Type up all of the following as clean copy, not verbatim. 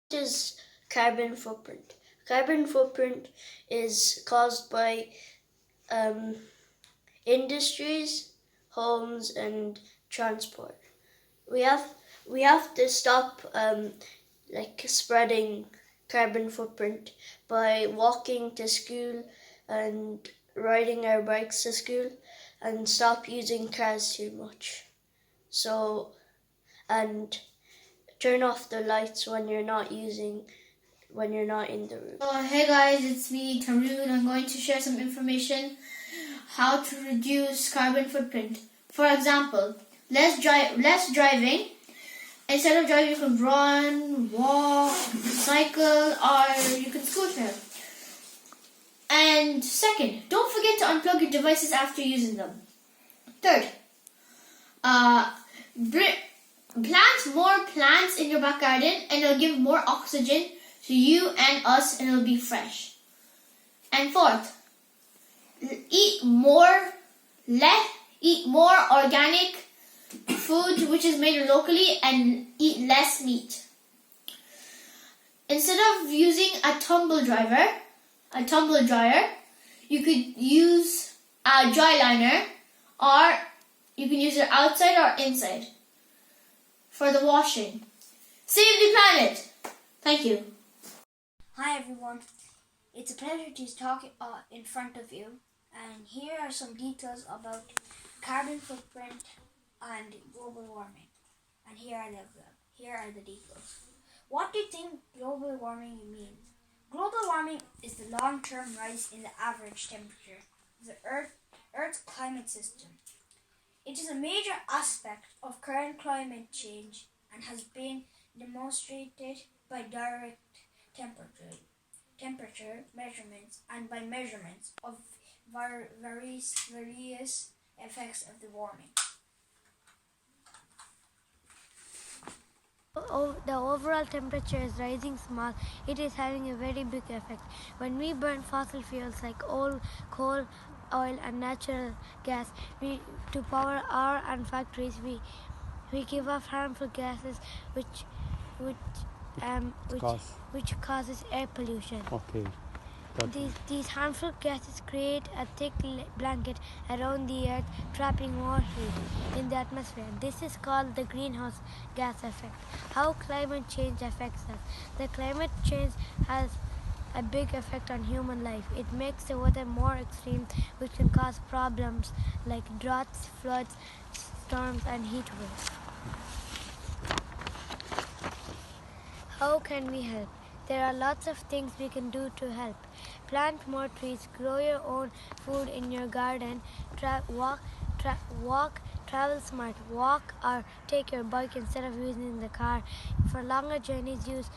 What is carbon footprint? Carbon footprint is caused by industries, homes, and transport. We have we have to stop spreading carbon footprint by walking to school and riding our bikes to school, and stop using cars too much. So and turn off the lights when you're not in the room. Hey guys, it's me, Tarun. I'm going to share some information how to reduce carbon footprint. For example, less driving. Instead of driving, you can run, walk, cycle, or you can scooter. And second, don't forget to unplug your devices after using them. Third, plant more plants in your back garden, and it'll give more oxygen to you and us, and it'll be fresh. And fourth, eat more organic food which is made locally, and eat less meat. Instead of using a tumble dryer, you could use a dry liner, or you can use it outside or inside for the washing. Save the planet! Thank you. Hi everyone, it's a pleasure to talk in front of you, and here are some details about carbon footprint and global warming. And here are the details. What do you think global warming means? Global warming is the long-term rise in the average temperature of the Earth's climate system. It is a major aspect of current climate change and has been demonstrated by direct temperature measurements and by measurements of various effects of the warming. The overall temperature is rising small. It is having a very big effect. When we burn fossil fuels like coal, oil, and natural gas to power our and factories, we give off harmful gases which causes air pollution. Okay. These harmful gases create a thick blanket around the earth, trapping more heat in the atmosphere. This is called the greenhouse gas effect. How climate change affects us? The climate change has a big effect on human life. It makes the weather more extreme, which can cause problems like droughts, floods, storms, and heat waves. How can we help? There are lots of things we can do to help. Plant more trees, grow your own food in your garden, travel smart, walk or take your bike instead of using the car. For longer journeys, use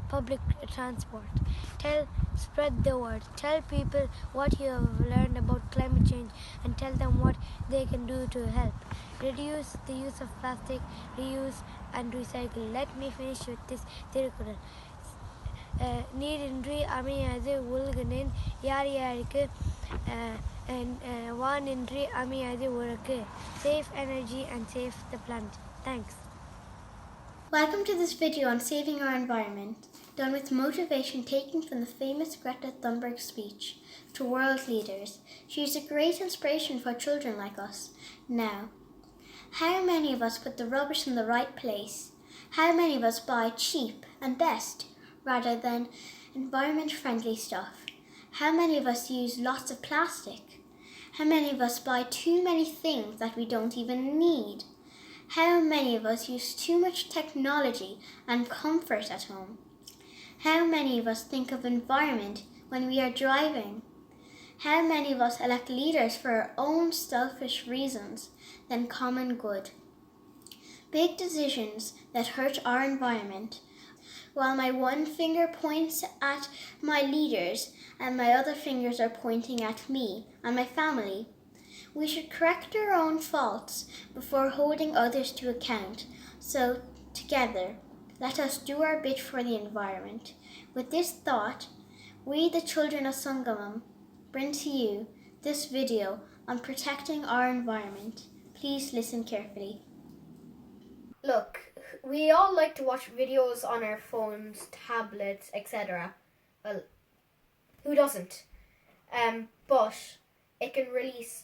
public transport. Spread the word. Tell people what you have learned about climate change and tell them what they can do to help. Reduce the use of plastic, reuse and recycle. Let me finish with this Thirukkural. நீரின்றி அமையாது உலகினின் யார் யாருக்கு வானின்றி அமையாது உலகு. Save energy and save the planet. Thanks. Welcome to this video on saving our environment, done with motivation taken from the famous Greta Thunberg speech to world leaders. She is a great inspiration for children like us. Now, how many of us put the rubbish in the right place? How many of us buy cheap and best rather than environment-friendly stuff? How many of us use lots of plastic? How many of us buy too many things that we don't even need? How many of us use too much technology and comfort at home? How many of us think of environment when we are driving? How many of us elect leaders for our own selfish reasons than common good? Big decisions that hurt our environment. While my one finger points at my leaders and my other fingers are pointing at me and my family, we should correct our own faults before holding others to account. So, together, let us do our bit for the environment. With this thought, we, the children of Sangamam, bring to you this video on protecting our environment. Please listen carefully. Look, we all like to watch videos on our phones, tablets, etc. Well, who doesn't? But it can release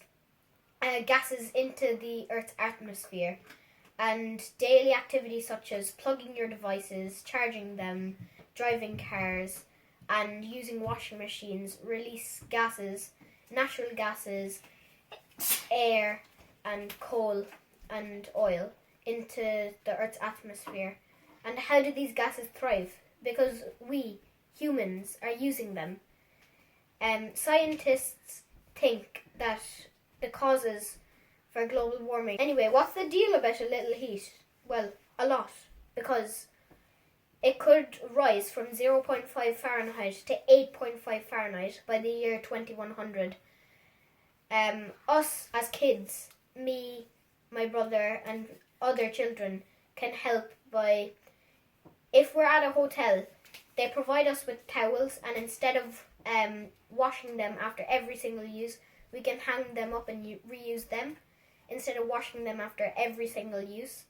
gases into the Earth's atmosphere, and daily activities such as plugging your devices, charging them, driving cars, and using washing machines release gases, natural gases, air, and coal and oil into the Earth's atmosphere. And how do these gases thrive? Because we, humans, are using them. Scientists think that the causes for global warming. Anyway, what's the deal about a little heat? Well, a lot, because it could rise from 0.5 Fahrenheit to 8.5 Fahrenheit by the year 2100. Us as kids, me, my brother, and other children can help by, if we're at a hotel, they provide us with towels, and instead of washing them after every single use, we can hang them up and reuse them instead of washing them after every single use.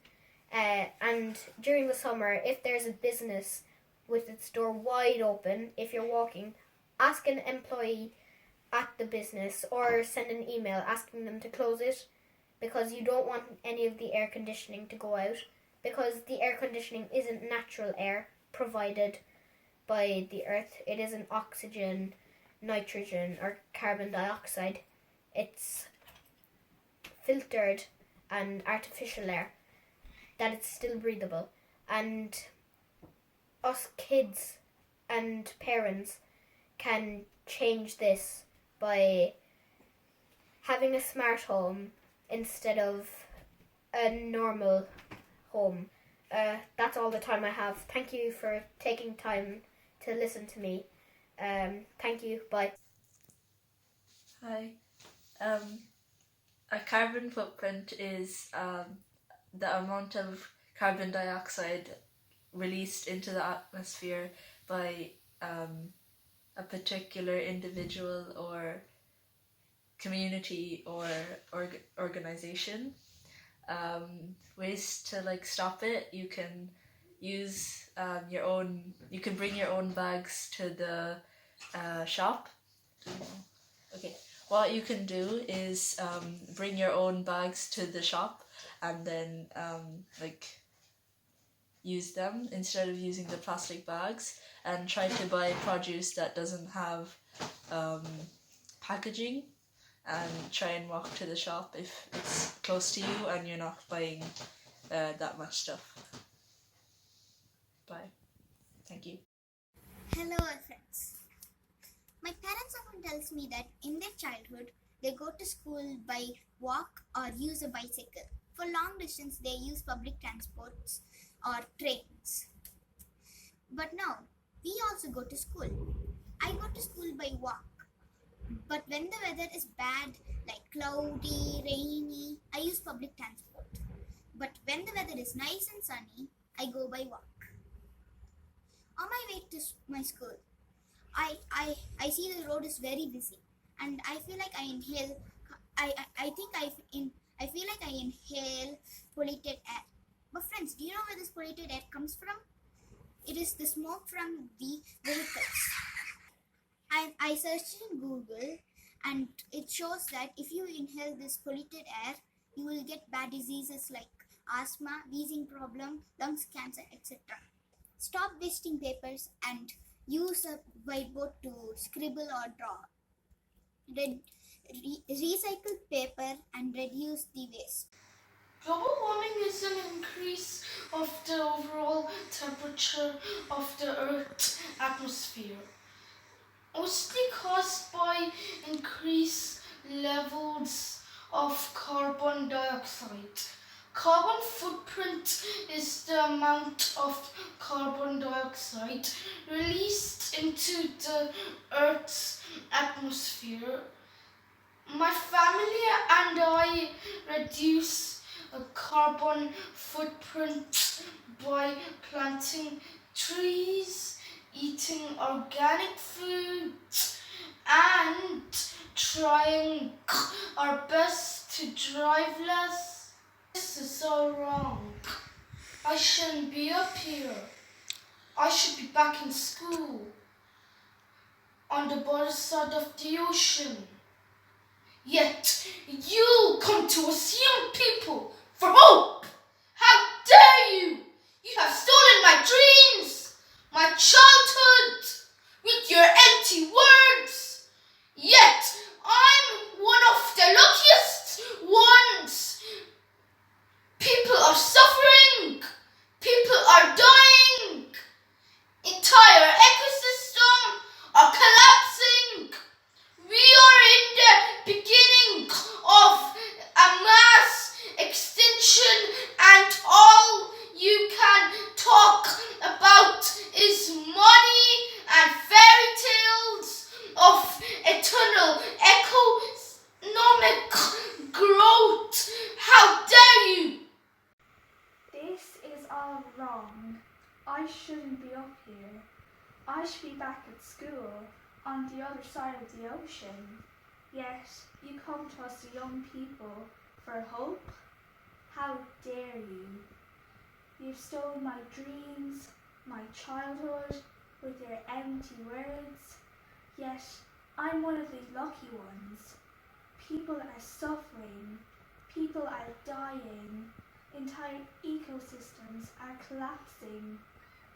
And during the summer, if there's a business with its door wide open, if you're walking, ask an employee at the business or send an email asking them to close it, because you don't want any of the air conditioning to go out, because the air conditioning isn't natural air provided by the earth. It isn't oxygen, nitrogen, or carbon dioxide. It's filtered and artificial air that it's still breathable. And us kids and parents can change this by having a smart home instead of a normal home. That's all the time I have. Thank you for taking time to listen to me. Thank you. Bye. Hi. A carbon footprint is the amount of carbon dioxide released into the atmosphere by a particular individual or community or organization. Ways to stop it: you can use you can bring your own bags to the shop. Okay, what you can do is bring your own bags to the shop and then use them instead of using the plastic bags, and try to buy produce that doesn't have packaging, and try and walk to the shop if it's close to you and you're not buying that much stuff. Bye. Thank you. Hello, friends. My parents often tells me that in their childhood they go to school by walk or use a bicycle. For long distance they use public transports or trains. But now we also go to school. I go to school by walk. But when the weather is bad, like cloudy, rainy, I use public transport. But when the weather is nice and sunny, I go by walk. On my way to my school, I see the road is very busy, and I feel like I inhale. I feel like I inhale polluted air. But friends, do you know where this polluted air comes from? It is the smoke from the vehicles. I searched in Google, and it shows that if you inhale this polluted air, you will get bad diseases like asthma, wheezing problem, lungs cancer, etc. Stop wasting papers and use a whiteboard to scribble or draw. Recycle paper and reduce the waste. Global warming is an increase of the overall temperature of the Earth's atmosphere, mostly caused by increased levels of carbon dioxide. Carbon footprint is the amount of carbon dioxide released into the Earth's atmosphere. My family and I reduce a carbon footprint by planting trees, eating organic food, and trying our best to drive less. This is so wrong. I shouldn't be up here. I should be back in school, on the other side of the ocean. Yet you come to us young people for hope. How dare you! You have stolen my dreams, my childhood, with your empty words. Yet I'm one of the luckiest ones. People are suffering. People are dying. Entire ecosystem are collapsing. We are in the beginning of a mass extinction, and all you can talk about is money and fairy tales of eternal economic growth. How dare you! This is all wrong. I shouldn't be up here. I should be back at school on the other side of the ocean. Yet you come to us young people for hope? How dare you? You've stolen my dreams, my childhood, with your empty words. Yet I'm one of the lucky ones. People are suffering. People are dying. Entire ecosystems are collapsing.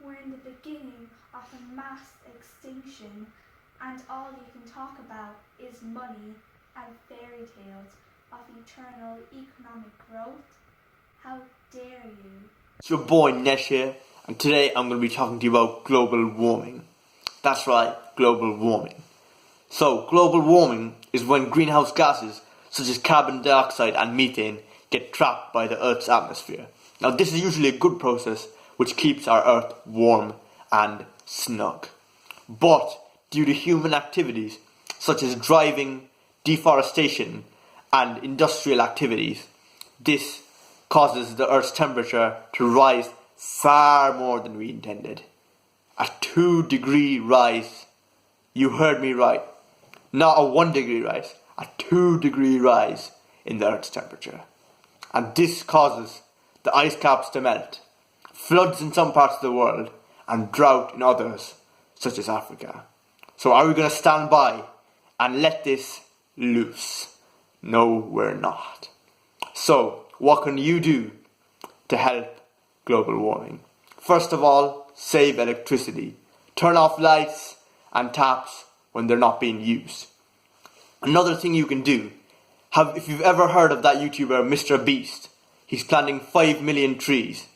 We're in the beginning of a mass extinction, and all you can talk about is money and fairy tales of eternal economic growth. How dare you? It's your boy Nesh here, and today I'm going to be talking to you about global warming. That's right, global warming. So, global warming is when greenhouse gases such as carbon dioxide and methane get trapped by the Earth's atmosphere. Now, this is usually a good process which keeps our Earth warm and snug. But due to human activities such as driving, deforestation, and industrial activities, this causes the Earth's temperature to rise far more than we intended. A 2-degree rise. You heard me right. Not a 1-degree rise, a 2-degree rise in the Earth's temperature. And this causes the ice caps to melt, floods in some parts of the world, and drought in others, such as Africa. So are we going to stand by and let this loose? No, we're not. So, what can you do to help global warming? First of all, save electricity. Turn off lights and taps when they're not being used. Another thing you can do, if you've ever heard of that YouTuber Mr. Beast, he's planting 5 million trees.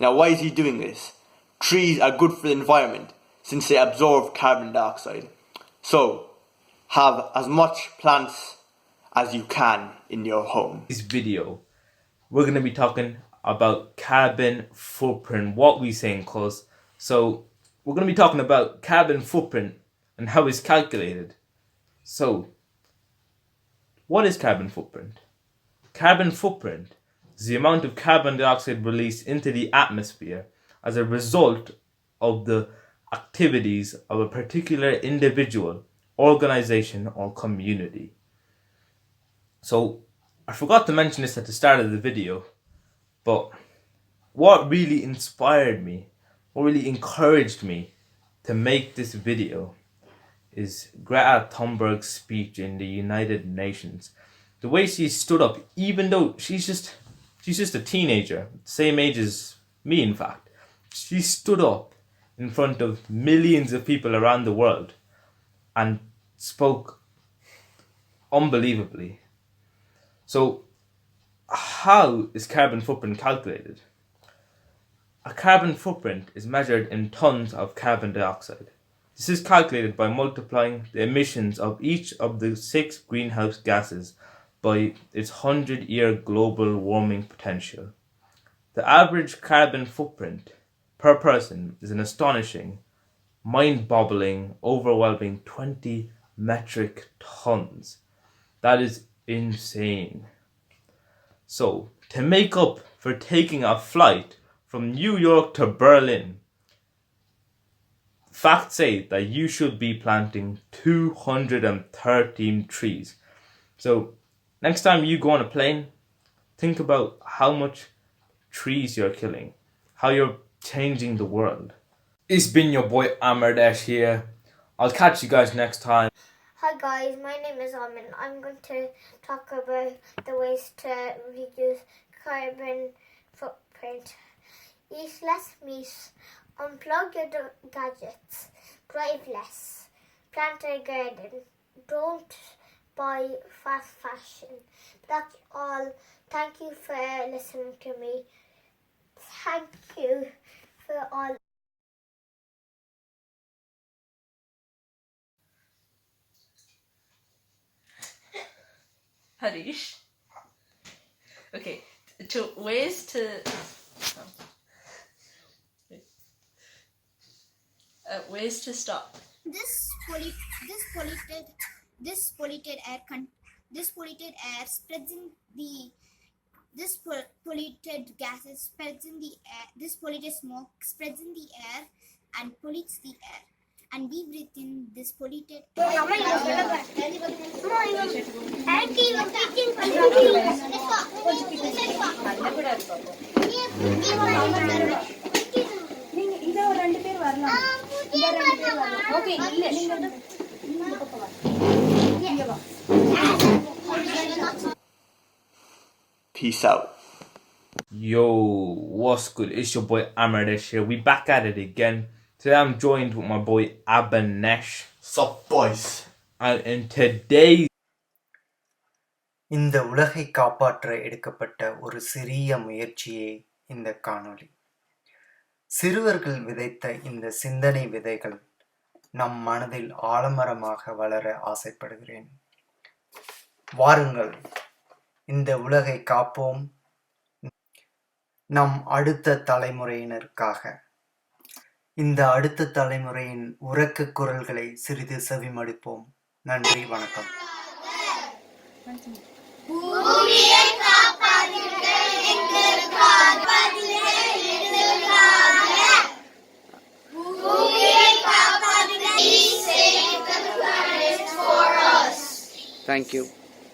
Now, why is he doing this? Trees are good for the environment since they absorb carbon dioxide. So, have as much plants as you can in your home. This video, we're going to be talking about carbon footprint, what we say in close. So, we're going to be talking about carbon footprint and how it's calculated. So, what is carbon footprint? Carbon footprint is the amount of carbon dioxide released into the atmosphere as a result of the activities of a particular individual, organization, or community. So, I forgot to mention this at the start of the video, but what really inspired me, what really encouraged me to make this video is Greta Thunberg's speech in the United Nations. The way she stood up, even though she's just a teenager, same age as me in fact, she stood up in front of millions of people around the world and spoke unbelievably. So, how is carbon footprint calculated? A carbon footprint is measured in tons of carbon dioxide. This is calculated by multiplying the emissions of each of the 6 greenhouse gases by its 100-year global warming potential. The average carbon footprint per person is an astonishing, mind-boggling, overwhelming 20 metric tons. That is insane. So, to make up for taking a flight from New York to Berlin, facts say that you should be planting 213 trees. So, next time you go on a plane, think about how much trees you're killing, how you're changing the world. It's been your boy Amardesh here. I'll catch you guys next time. Hi guys, my name is Amin. I'm going to talk about the ways to reduce carbon footprint. Eat less meat, unplug your gadgets, drive less, plant a garden, don't buy fast fashion. That's all. Thank you for listening to me. Thank you for all. Harish. Okay, to ways to ways to stop. This polluted air spreads in the polluted gases spreads in the air. This polluted smoke spreads in the air and pollutes the air. And we breathe in this polluted air. Peace out. Yo, what's good? It's your boy Amardesh here. We back at it again. Today I'm joined with my boy Abanesh. Sup boys? And in today's இந்த உலகை காப்பாற்ற எடுக்கப்பட்ட ஒரு சிறிய முயற்சியே இந்த காணொளி. சிறுவர்கள் விதைத்த இந்த சிந்தனை விதைகள் நம் மனதில் ஆலமரமாக வளர ஆசைப்படுகிறேன். வாருங்கள், இந்த உலகை காப்போம், நம் அடுத்த தலைமுறையினருக்காக. இந்த அடுத்த தலைமுறையின் உரக்க குரல்களை சிறிது செவிமடுப்போம். நன்றி, வணக்கம். Thank you.